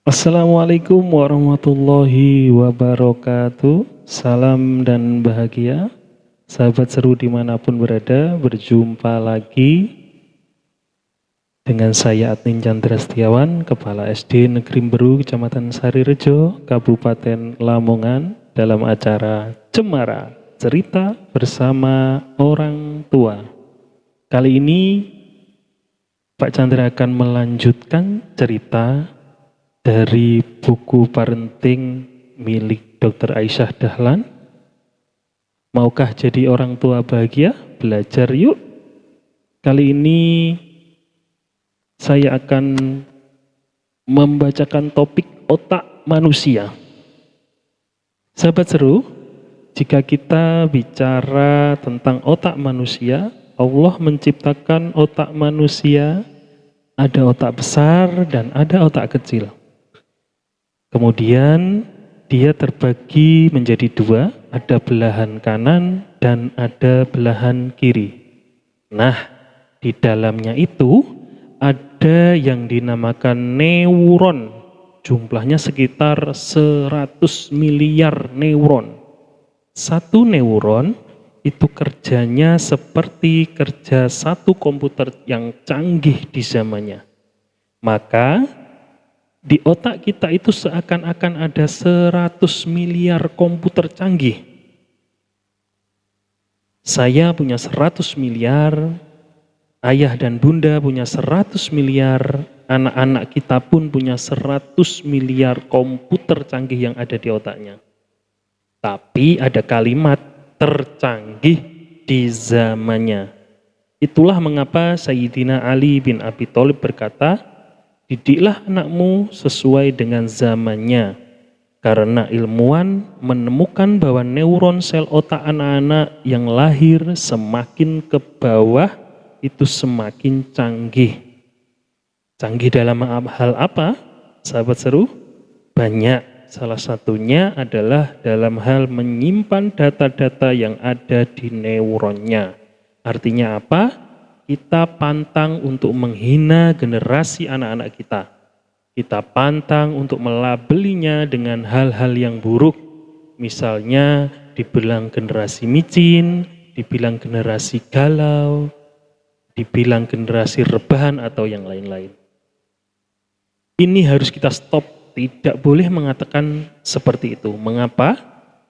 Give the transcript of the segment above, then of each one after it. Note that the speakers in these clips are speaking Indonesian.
Assalamualaikum warahmatullahi wabarakatuh. Salam dan bahagia. Sahabat seru dimanapun berada, berjumpa lagi dengan saya Adnin Chandra Setiawan, Kepala SD Negeri Beru, Kecamatan Sarirejo, Kabupaten Lamongan, dalam acara Cemara, Cerita Bersama Orang Tua. Kali ini Pak Chandra akan melanjutkan cerita dari buku parenting milik Dr. Aisyah Dahlan. Maukah jadi orang tua bahagia? Belajar yuk. Kali ini saya akan membacakan topik otak manusia. Sahabat seru, jika kita bicara tentang otak manusia, Allah menciptakan otak manusia, ada otak besar dan ada otak kecil. Kemudian dia terbagi menjadi dua, ada belahan kanan dan ada belahan kiri. Nah, di dalamnya itu ada yang dinamakan neuron. Jumlahnya sekitar 100 miliar neuron. Satu neuron itu kerjanya seperti kerja satu komputer yang canggih di zamannya. Maka di otak kita itu seakan-akan ada 100 miliar komputer canggih. Saya punya 100 miliar, ayah dan bunda punya 100 miliar, anak-anak kita pun punya 100 miliar komputer canggih yang ada di otaknya. Tapi ada kalimat tercanggih di zamannya. Itulah mengapa Sayyidina Ali bin Abi Thalib berkata, didiklah anakmu sesuai dengan zamannya, karena ilmuwan menemukan bahwa neuron sel otak anak-anak yang lahir semakin ke bawah itu semakin canggih. Canggih dalam hal apa? Sahabat seru, banyak. Salah satunya adalah dalam hal menyimpan data-data yang ada di neuronnya. Artinya apa? Kita pantang untuk menghina generasi anak-anak kita. Kita pantang untuk melabelinya dengan hal-hal yang buruk. Misalnya dibilang generasi micin, dibilang generasi galau, dibilang generasi rebahan atau yang lain-lain. Ini harus kita stop, tidak boleh mengatakan seperti itu. Mengapa?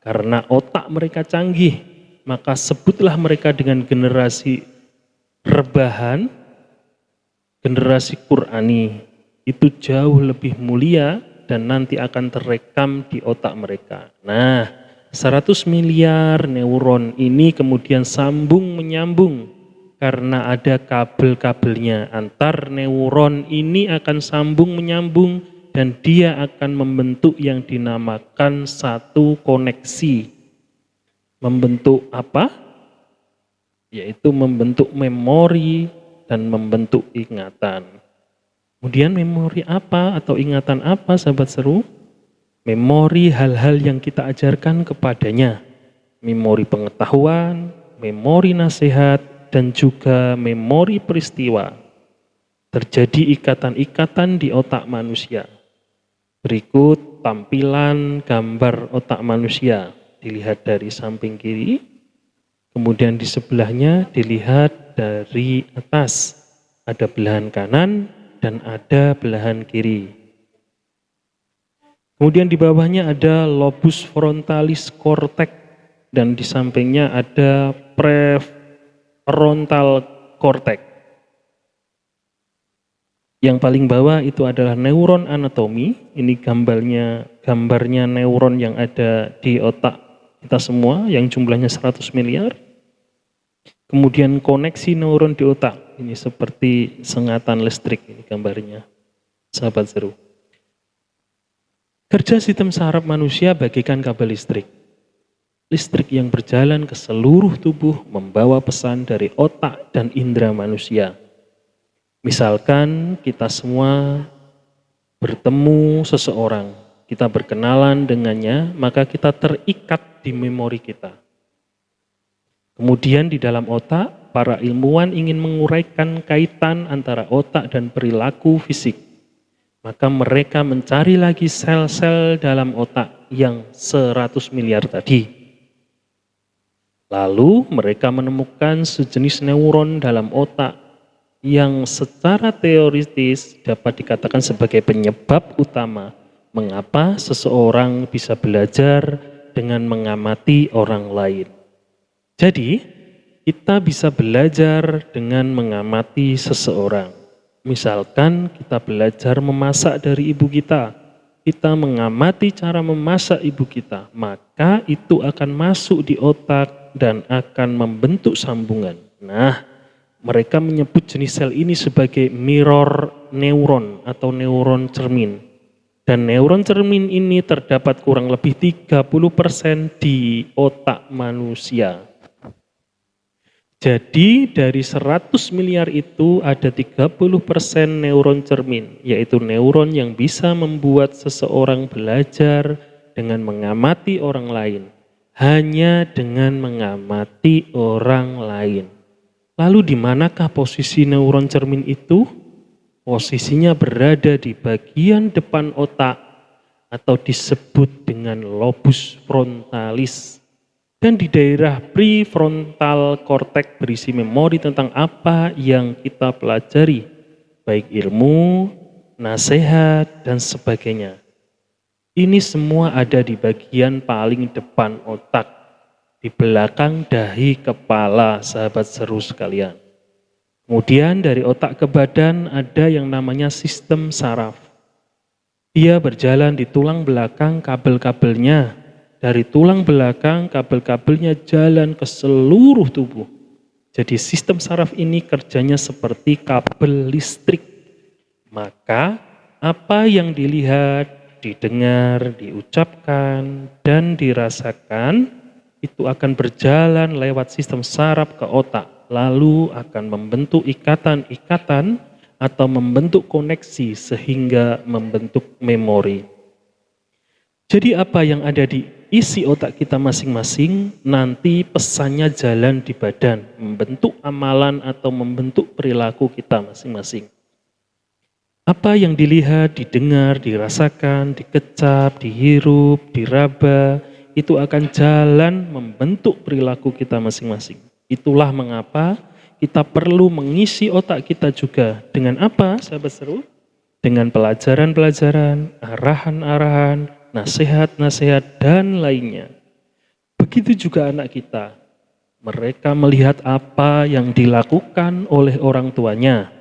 Karena otak mereka canggih, maka sebutlah mereka dengan generasi rebahan, generasi Qur'ani, itu jauh lebih mulia dan nanti akan terekam di otak mereka. Nah, 100 miliar neuron ini kemudian sambung menyambung karena ada kabel-kabelnya. Antar neuron ini akan sambung menyambung dan dia akan membentuk yang dinamakan satu koneksi. Membentuk apa? Yaitu membentuk memori dan membentuk ingatan. Kemudian memori apa atau ingatan apa, sahabat seru? Memori hal-hal yang kita ajarkan kepadanya. Memori pengetahuan, memori nasihat, dan juga memori peristiwa. Terjadi ikatan-ikatan di otak manusia. Berikut tampilan gambar otak manusia. Dilihat dari samping kiri. Kemudian di sebelahnya dilihat dari atas, ada belahan kanan dan ada belahan kiri. Kemudian di bawahnya ada lobus frontalis cortex dan di sampingnya ada prefrontal cortex. Yang paling bawah itu adalah neuron anatomi, ini gambarnya neuron yang ada di otak kita semua yang jumlahnya 100 miliar. Kemudian koneksi neuron di otak, ini seperti sengatan listrik ini gambarnya, sahabat seru. Kerja sistem saraf manusia bagaikan kabel listrik. Listrik yang berjalan ke seluruh tubuh membawa pesan dari otak dan indera manusia. Misalkan kita semua bertemu seseorang, kita berkenalan dengannya, maka kita terikat di memori kita. Kemudian di dalam otak, para ilmuwan ingin menguraikan kaitan antara otak dan perilaku fisik. Maka mereka mencari lagi sel-sel dalam otak yang 100 miliar tadi. Lalu mereka menemukan sejenis neuron dalam otak yang secara teoritis dapat dikatakan sebagai penyebab utama mengapa seseorang bisa belajar dengan mengamati orang lain. Jadi, kita bisa belajar dengan mengamati seseorang. Misalkan kita belajar memasak dari ibu kita mengamati cara memasak ibu kita, maka itu akan masuk di otak dan akan membentuk sambungan. Nah, mereka menyebut jenis sel ini sebagai mirror neuron atau neuron cermin. Dan neuron cermin ini terdapat kurang lebih 30% di otak manusia. Jadi dari 100 miliar itu ada 30% neuron cermin, yaitu neuron yang bisa membuat seseorang belajar dengan mengamati orang lain. Hanya dengan mengamati orang lain. Lalu di manakah posisi neuron cermin itu? Posisinya berada di bagian depan otak atau disebut dengan lobus frontalis. Dan di daerah prefrontal cortex berisi memori tentang apa yang kita pelajari, baik ilmu, nasihat, dan sebagainya. Ini semua ada di bagian paling depan otak, di belakang dahi kepala, sahabat seru sekalian. Kemudian dari otak ke badan ada yang namanya sistem saraf. Dia berjalan di tulang belakang, kabel-kabelnya. Dari tulang belakang, kabel-kabelnya jalan ke seluruh tubuh. Jadi sistem saraf ini kerjanya seperti kabel listrik. Maka apa yang dilihat, didengar, diucapkan, dan dirasakan itu akan berjalan lewat sistem saraf ke otak. Lalu akan membentuk ikatan-ikatan atau membentuk koneksi sehingga membentuk memori. Jadi apa yang ada di isi otak kita masing-masing, nanti pesannya jalan di badan, membentuk amalan atau membentuk perilaku kita masing-masing. Apa yang dilihat, didengar, dirasakan, dikecap, dihirup, diraba, itu akan jalan membentuk perilaku kita masing-masing. Itulah mengapa kita perlu mengisi otak kita juga dengan apa, sahabat seru? Dengan pelajaran-pelajaran, arahan-arahan, nasihat-nasihat, dan lainnya. Begitu juga anak kita. Mereka melihat apa yang dilakukan oleh orang tuanya,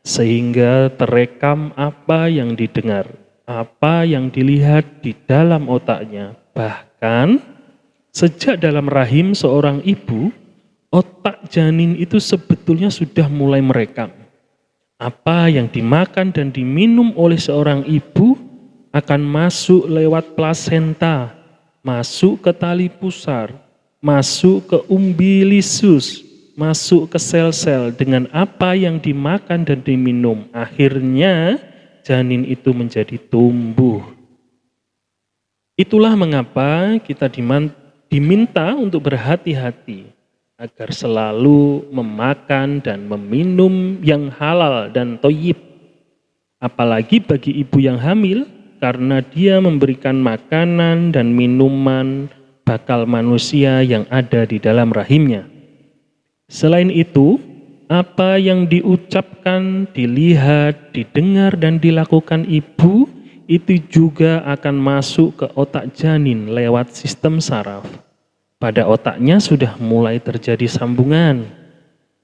sehingga terekam apa yang didengar, apa yang dilihat di dalam otaknya. Bahkan, sejak dalam rahim seorang ibu, otak janin itu sebetulnya sudah mulai merekam. Apa yang dimakan dan diminum oleh seorang ibu akan masuk lewat plasenta, masuk ke tali pusar, masuk ke umbilisus, masuk ke sel-sel dengan apa yang dimakan dan diminum. Akhirnya janin itu menjadi tumbuh. Itulah mengapa kita diminta untuk berhati-hati agar selalu memakan dan meminum yang halal dan thayyib. Apalagi bagi ibu yang hamil, karena dia memberikan makanan dan minuman bakal manusia yang ada di dalam rahimnya. Selain itu, apa yang diucapkan, dilihat, didengar, dan dilakukan ibu, itu juga akan masuk ke otak janin lewat sistem saraf. Pada otaknya sudah mulai terjadi sambungan.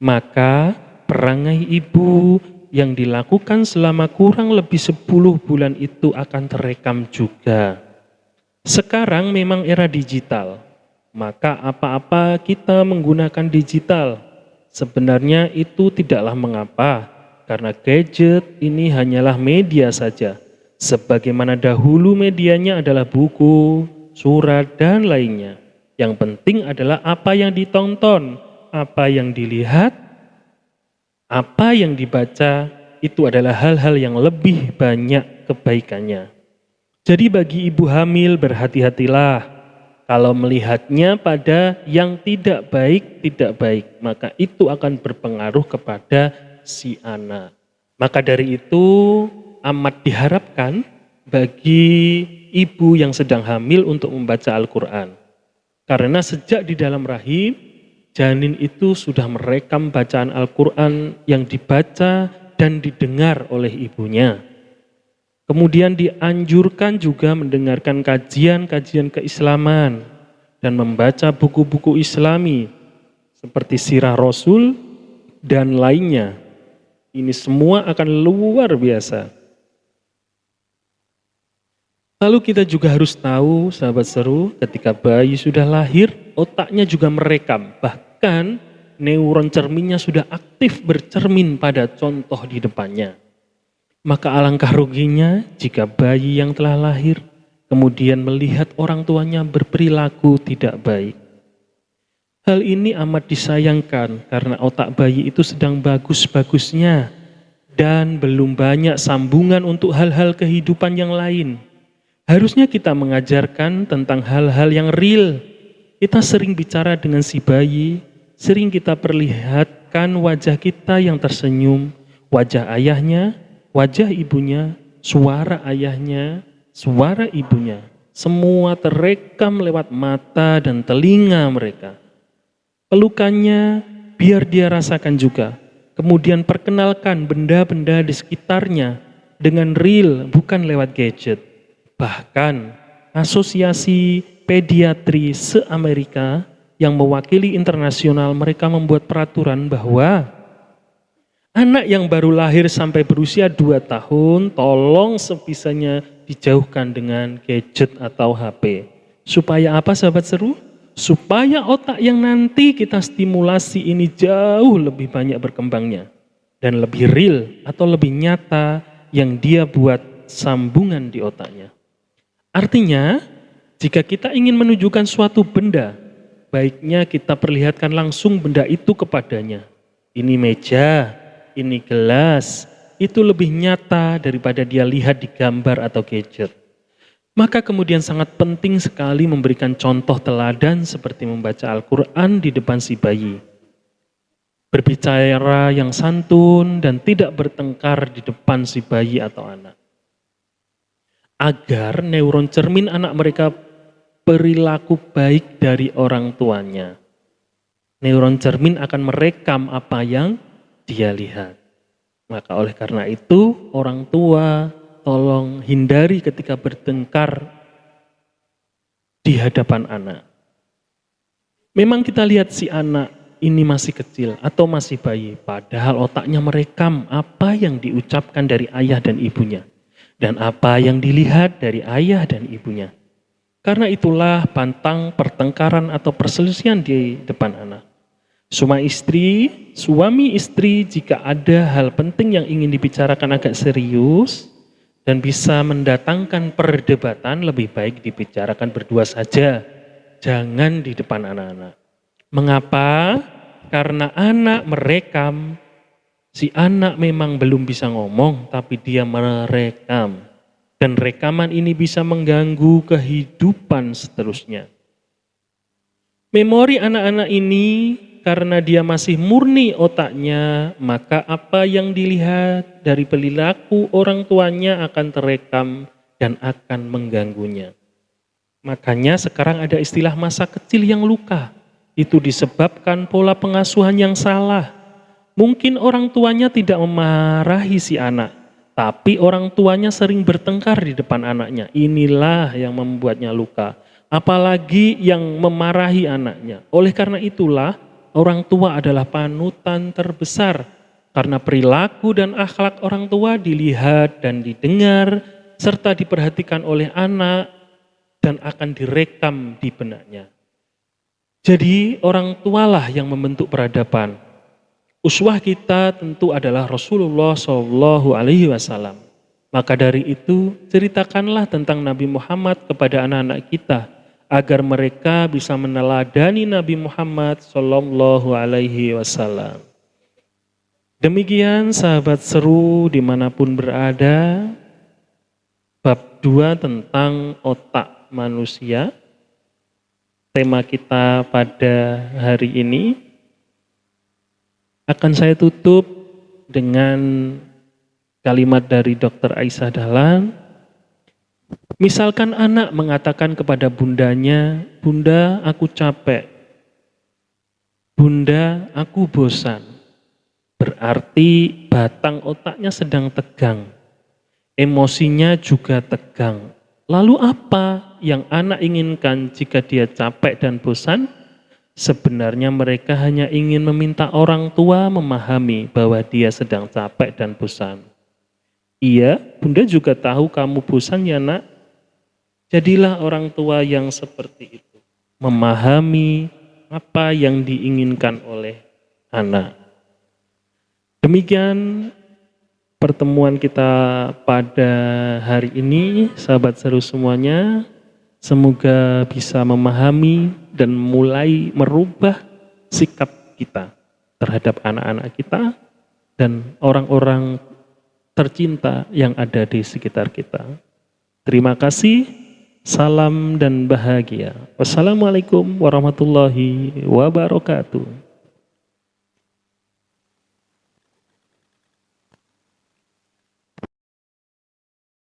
Maka perangai ibu yang dilakukan selama kurang lebih 10 bulan itu akan terekam juga. Sekarang memang era digital, maka apa-apa kita menggunakan digital. Sebenarnya itu tidaklah mengapa, karena gadget ini hanyalah media saja. Sebagaimana dahulu medianya adalah buku, surat, dan lainnya. Yang penting adalah apa yang ditonton, apa yang dilihat, apa yang dibaca, itu adalah hal-hal yang lebih banyak kebaikannya. Jadi bagi ibu hamil berhati-hatilah. Kalau melihatnya pada yang tidak baik, maka itu akan berpengaruh kepada si anak. Maka dari itu, amat diharapkan bagi ibu yang sedang hamil untuk membaca Al-Quran. Karena sejak di dalam rahim, janin itu sudah merekam bacaan Al-Quran yang dibaca dan didengar oleh ibunya. Kemudian dianjurkan juga mendengarkan kajian-kajian keislaman dan membaca buku-buku Islami seperti Sirah Rasul dan lainnya. Ini semua akan luar biasa. Lalu kita juga harus tahu, sahabat seru, ketika bayi sudah lahir, otaknya juga merekam. Bahkan neuron cerminnya sudah aktif bercermin pada contoh di depannya. Maka alangkah ruginya jika bayi yang telah lahir kemudian melihat orang tuanya berperilaku tidak baik. Hal ini amat disayangkan karena otak bayi itu sedang bagus-bagusnya dan belum banyak sambungan untuk hal-hal kehidupan yang lain. Harusnya kita mengajarkan tentang hal-hal yang real. Kita sering bicara dengan si bayi, sering kita perlihatkan wajah kita yang tersenyum, wajah ayahnya, wajah ibunya, suara ayahnya, suara ibunya. Semua terekam lewat mata dan telinga mereka. Pelukannya biar dia rasakan juga. Kemudian perkenalkan benda-benda di sekitarnya dengan real, bukan lewat gadget. Bahkan Asosiasi Pediatri se-Amerika yang mewakili internasional, mereka membuat peraturan bahwa anak yang baru lahir sampai berusia 2 tahun tolong sebisanya dijauhkan dengan gadget atau HP. Supaya apa, sahabat seru? Supaya otak yang nanti kita stimulasi ini jauh lebih banyak berkembangnya dan lebih real atau lebih nyata yang dia buat sambungan di otaknya. Artinya, jika kita ingin menunjukkan suatu benda, baiknya kita perlihatkan langsung benda itu kepadanya. Ini meja, ini gelas, itu lebih nyata daripada dia lihat di gambar atau gadget. Maka kemudian sangat penting sekali memberikan contoh teladan seperti membaca Al-Quran di depan si bayi. Berbicara yang santun dan tidak bertengkar di depan si bayi atau anak. Agar neuron cermin anak mereka perilaku baik dari orang tuanya. Neuron cermin akan merekam apa yang dia lihat. Maka oleh karena itu orang tua tolong hindari ketika bertengkar di hadapan anak. Memang kita lihat si anak ini masih kecil atau masih bayi, padahal otaknya merekam apa yang diucapkan dari ayah dan ibunya dan apa yang dilihat dari ayah dan ibunya. Karena itulah pantang pertengkaran atau perselisihan di depan anak. Suami istri jika ada hal penting yang ingin dibicarakan agak serius dan bisa mendatangkan perdebatan, lebih baik dibicarakan berdua saja, jangan di depan anak-anak. Mengapa? Karena anak merekam, si anak memang belum bisa ngomong, tapi dia merekam. Dan rekaman ini bisa mengganggu kehidupan seterusnya. Memori anak-anak ini karena dia masih murni otaknya, maka apa yang dilihat dari perilaku orang tuanya akan terekam dan akan mengganggunya. Makanya sekarang ada istilah masa kecil yang luka. Itu disebabkan pola pengasuhan yang salah. Mungkin orang tuanya tidak memarahi si anak, tapi orang tuanya sering bertengkar di depan anaknya. Inilah yang membuatnya luka. Apalagi yang memarahi anaknya. Oleh karena itulah, orang tua adalah panutan terbesar karena perilaku dan akhlak orang tua dilihat dan didengar serta diperhatikan oleh anak dan akan direkam di benaknya. Jadi orang tualah yang membentuk peradaban. Uswah kita tentu adalah Rasulullah SAW. Maka dari itu ceritakanlah tentang Nabi Muhammad kepada anak-anak kita, agar mereka bisa meneladani Nabi Muhammad SAW. Demikian sahabat seru dimanapun berada, bab 2 tentang otak manusia. Tema kita pada hari ini akan saya tutup dengan Kalimat dari Dr. Aisyah Dahlan, misalkan anak mengatakan kepada bundanya, "Bunda, aku capek. Bunda, aku bosan." Berarti batang otaknya sedang tegang. Emosinya juga tegang. Lalu apa yang anak inginkan jika dia capek dan bosan? Sebenarnya mereka hanya ingin meminta orang tua memahami bahwa dia sedang capek dan bosan. Iya, Bunda juga tahu kamu bosan ya nak. Jadilah orang tua yang seperti itu. Memahami apa yang diinginkan oleh anak. Demikian pertemuan kita pada hari ini, sahabat seru semuanya. Semoga bisa memahami dan mulai merubah sikap kita terhadap anak-anak kita dan orang-orang tercinta yang ada di sekitar kita. Terima kasih, salam dan bahagia. Wassalamualaikum warahmatullahi wabarakatuh.